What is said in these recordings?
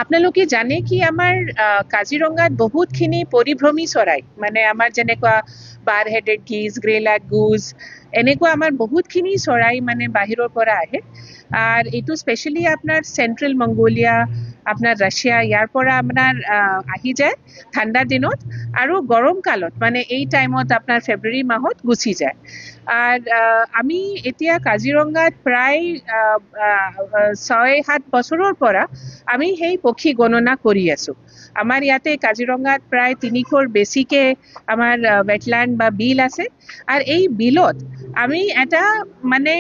আপোনালোকে জানে কি আমাৰ কাজিৰঙাত বহুতখিনি পৰিভ্ৰমী চৰাই মানে আমাৰ যেনেকুৱা বাৰ হেডেড গিজ, গ্ৰে লেগ গুজ, এনেকুৱা আমাৰ বহুতখিনি চৰাই মানে বাহিৰৰ পৰা আহে। আৰ এইটো স্পেচিয়েলি আপনাৰ সেন্ট্ৰাল মঙ্গোলিয়া, আপনাৰ ৰাশিয়া ইয়াৰ পৰা আপোনাৰ আহি যায় ঠাণ্ডা দিনত, আৰু গৰম কালত মানে এই টাইমত আপনাৰ ফেব্ৰুৱাৰী মাহত গুচি যায়। আৰ আমি এতিয়া কাজিৰঙাত প্ৰায় 6-7 বছৰৰ পৰা আমি সেই পক্ষী গণনা কৰি আছো। আমাৰ ইয়াতে কাজিৰঙাত প্ৰায় 300ৰ বেছিকে আমাৰ ওয়েটল্যান্ড বা বিল আছে। আর এই বিলত আমি এটা মানে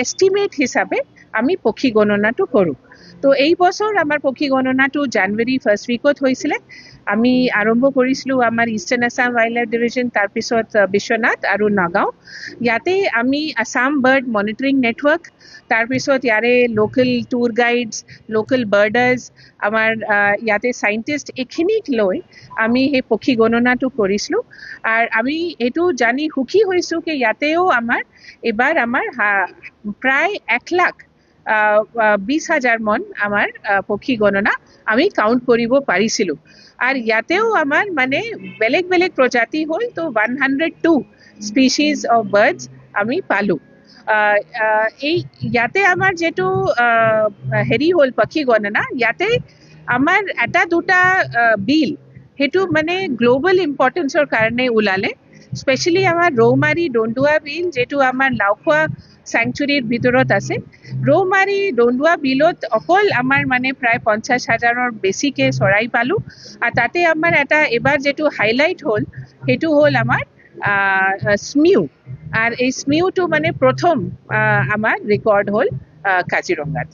এস্টিমেট হিসাবে আমি পক্ষী গণনাটো কৰোঁ। তো এই বছৰ আমাৰ পক্ষী গণনাটো জানুৱাৰী ফাৰ্ষ্ট উইকত হৈছিলে। আমি আৰম্ভ কৰিছিলোঁ আমাৰ eastern Assam wild life division, তাৰপিছত বিশ্বনাথ আৰু নগাঁও। ইয়াতে আমি আছাম বাৰ্ড মনিটৰিং নেটৱৰ্ক, তাৰপিছত ইয়াৰে লোকেল টুৰ গাইডছ, লোকেল বাৰ্ডাৰ্ছ, আমাৰ ইয়াতে চাইণ্টিষ্ট, এইখিনিক লৈ আমি সেই পক্ষী গণনাটো কৰিছিলোঁ। আৰু আমি এইটো জানি সুখী হৈছোঁ কি ইয়াতেও এইবাৰ আমাৰ প্ৰায় 1,20,000 মন আমাৰ পক্ষী গণনা আমি কাউণ্ট কৰিব পাৰিছিলোঁ। আর ইয়াতেও আমার মানে বেলেগ বেলেগ প্রজাতি হল, তো 102 স্পিচিজ অফ বার্ডস আমি পালো। এই ইয়াতে আমার যেটো হেৰি হল পক্ষী গণনা, ইয়াতে আমাৰ এটা দুটা বিল সেইটো মানে গ্লোবাল ইম্পৰ্টেন্সৰ কাৰণে ওলালে। স্পেচিয়েলি আমাৰ ৰৌমাৰী দণ্ডুৱা বিল, যেটো আমাৰ লাওখোৱা চেংচুৰীৰ ভিতৰত আছে। ৰৌমাৰী দণ্ডুৱা বিলত অকল আমাৰ মানে প্ৰায় 50,000ৰ বেছিকে চৰাই পালো। আর তাতে আমার এটা এবার যেটো হাইলাইট হল সেইটো হল আমার স্মিউ। আর এই স্মিউটো মানে প্রথম আমার রেকর্ড হল কাজিরঙাত।